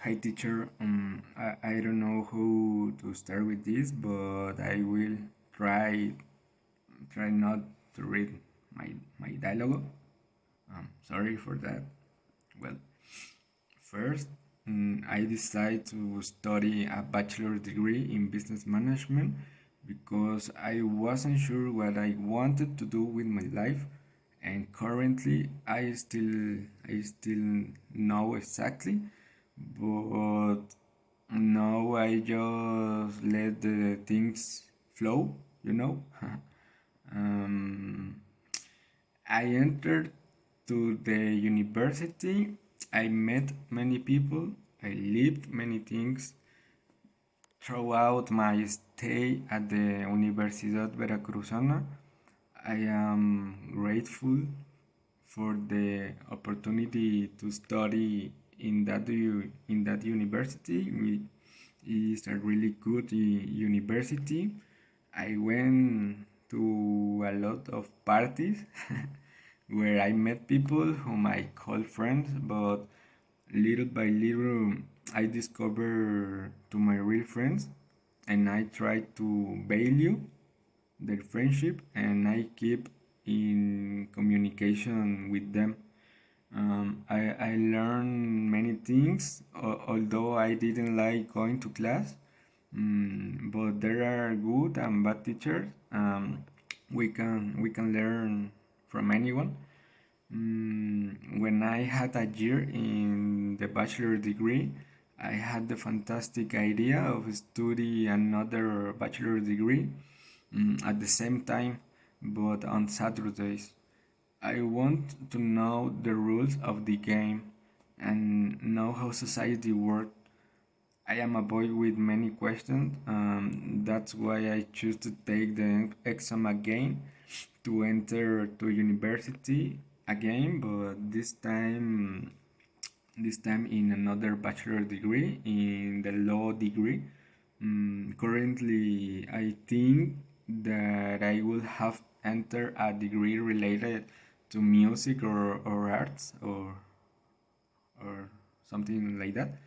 Hi teacher, I don't know how to start with this, but I will try not to read my dialogue. Sorry for that. Well, first, I decided to study a bachelor degree in business management because I wasn't sure what I wanted to do with my life, and currently I still know exactly, but now I just let the things flow, you know. um, I entered to the university. I met many people. I lived many things throughout my stay at the Universidad Veracruzana. I am grateful for the opportunity to study in that university. It's a really good university. I went to a lot of parties where I met people whom I call friends, but little by little I discover to my real friends, and I try to value their friendship, and I keep in communication with them. I learned many things, although I didn't like going to class. But there are good and bad teachers. We can learn from anyone. When I had a year in the bachelor degree, I had the fantastic idea of study another bachelor degree at the same time, but on Saturdays. I want to know the rules of the game and know how society works. I am a boy with many questions. That's why I choose to take the exam again to enter to university again, but this time in another bachelor degree in the law degree. Currently, I think that I will have entered a degree related to music or arts or something like that.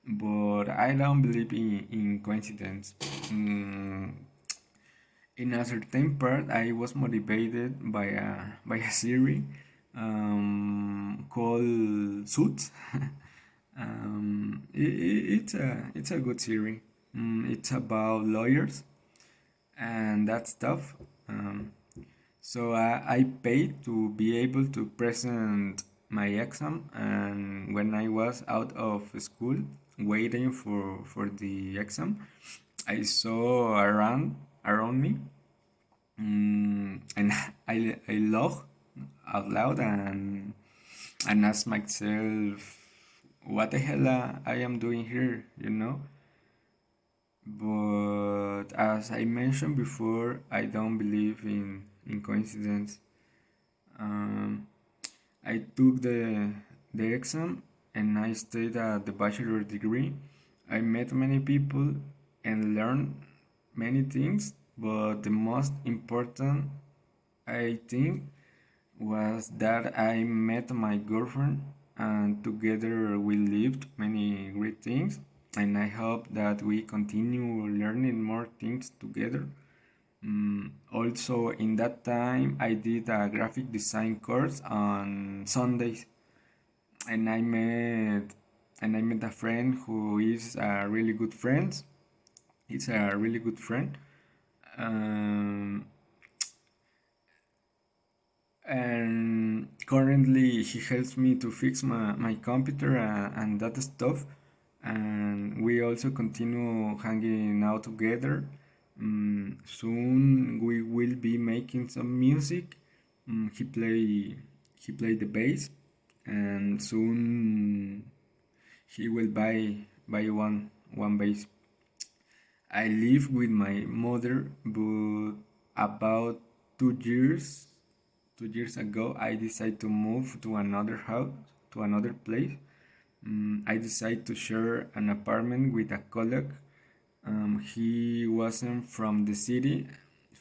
But I don't believe in coincidence. In a certain part, I was motivated by a series called Suits. It's a good series. It's about lawyers and that stuff. Um, so I paid to be able to present my exam, and when I was out of school waiting for the exam, I saw around me, and I laughed out loud and asked myself, what the hell I am doing here, you know? But as I mentioned before, I don't believe in coincidence. Um, I took the exam and I stayed at the bachelor degree. I met many people and learned many things, but the most important, I think, was that I met my girlfriend, and together we lived many great things, and I hope that we continue learning more things together. Also, in that time, I did a graphic design course on Sundays, and I met a friend who is a really good friend. It's a really good friend. Um, and currently he helps me to fix my computer and that stuff, and we also continue hanging out together. Soon we will be making some music. He play the bass, and soon he will buy one bass. I live with my mother, but about 2 years 2 years ago, I decided to move to another house, to another place. I decided to share an apartment with a colleague. He wasn't from the city,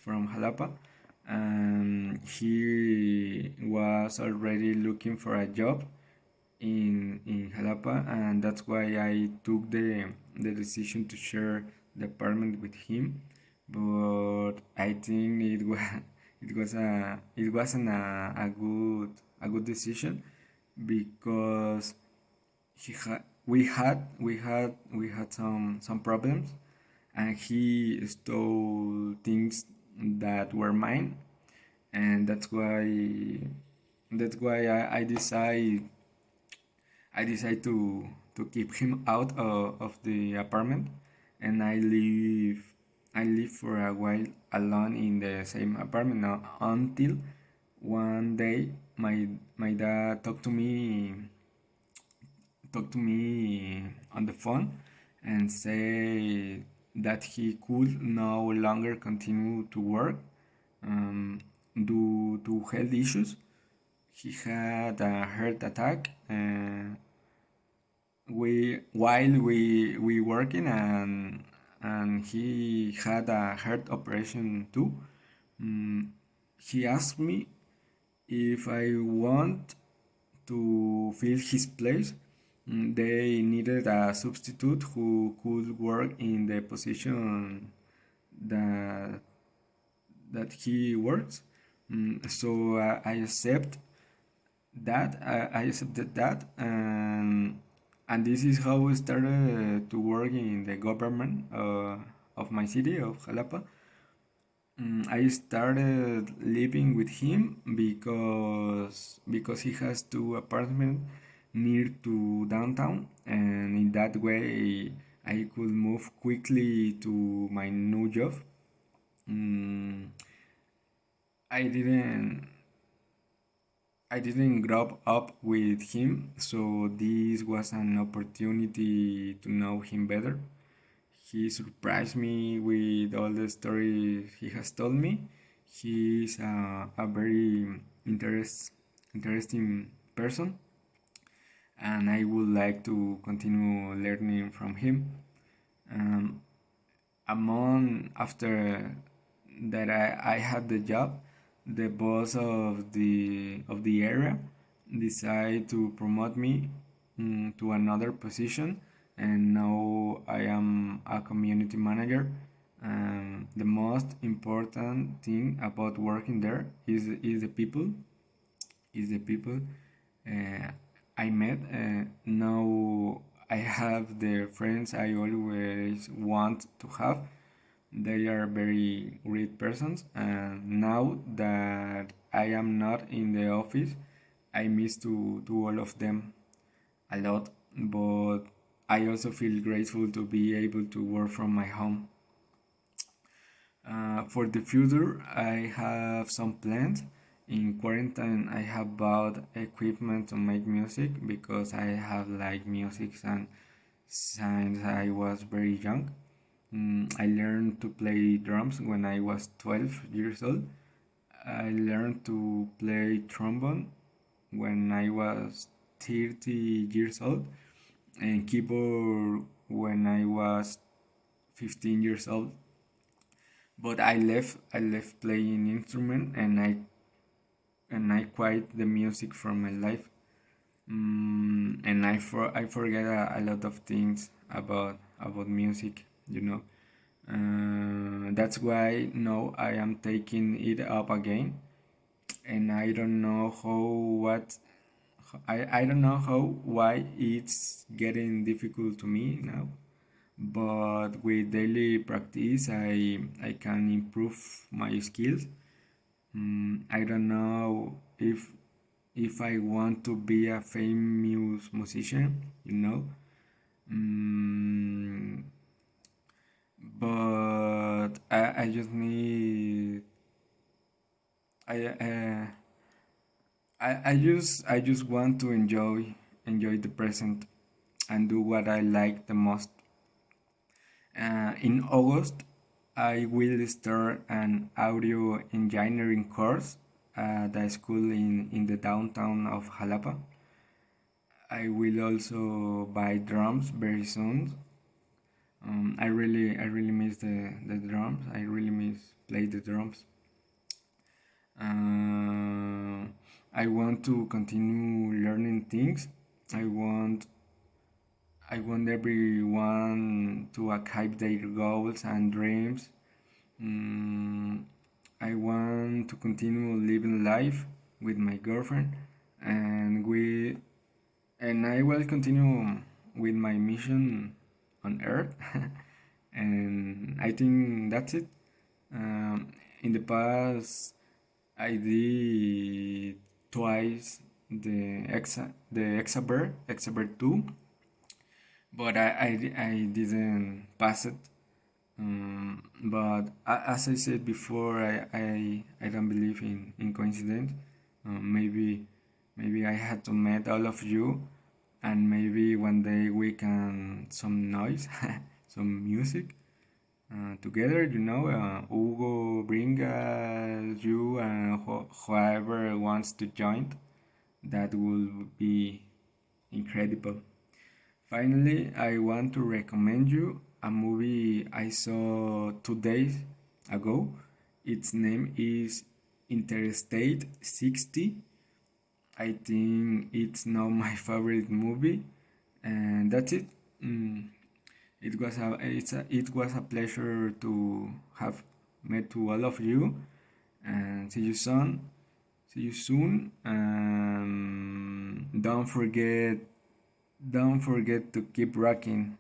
from Jalapa, and he was already looking for a job in Jalapa, and that's why I took the decision to share the apartment with him. But I think it wasn't a good decision because we had some problems, and he stole things that were mine, and that's why I decide to keep him out of the apartment, and I live for a while alone in the same apartment now until one day my dad talked to me on the phone and say that he could no longer continue to work due to health issues. He had a heart attack we working, and he had a heart operation too. Mm, he asked me if I want to fill his place. They needed a substitute who could work in the position that he works. So I I accepted that, and this is how I started to work in the government of my city of Jalapa. I started living with him because he has two apartments near to downtown, and in that way I could move quickly to my new job. Mm, I didn't I didn't grow up with him, so this was an opportunity to know him better. He surprised me with all the stories he has told me. He is a very interesting person, and I would like to continue learning from him. Um, a month after that I had the job, the boss of the area decided to promote me to another position, and now I am a community manager. The most important thing about working there is the people, uh, I met. Now I have the friends I always want to have. They are very great persons, and now that I am not in the office, I miss to all of them a lot. But I also feel grateful to be able to work from my home. For the future, I have some plans. In quarantine, I have bought equipment to make music because I have liked music since I was very young. I learned to play drums when I was 12 years old. I learned to play trombone when I was 30 years old, and keyboard when I was 15 years old. But I left playing instrument, and I quit the music from my life. And I forget a lot of things about music, you know. That's why now I am taking it up again, and I don't know I don't know how why it's getting difficult to me now. But with daily practice, I can improve my skills. I don't know if I want to be a famous musician, you know. Mm, but I just need I I just want to enjoy the present and do what I like the most. In August, I will start an audio engineering course at a school in the downtown of Jalapa. I will also buy drums very soon. I really miss the drums. I really miss play the drums. Uh, I want to continue learning things. I want I want everyone to achieve their goals and dreams. Mm, I want to continue living life with my girlfriend, and I will continue with my mission on Earth. And I think that's it. Um, in the past, I did twice the Exabird 2, but I didn't pass it. But as I said before, I don't believe in coincidence. Maybe I had to meet all of you, and maybe one day we can some noise, some music together. Hugo, Bringa, you, and whoever wants to join. That will be incredible. Finally, I want to recommend you a movie I saw 2 days ago. Its name is Interstate 60. I think it's now my favorite movie, and that's it. Mm, it was a pleasure to have met to all of you, and see you soon. See you soon. Don't forget to keep rocking.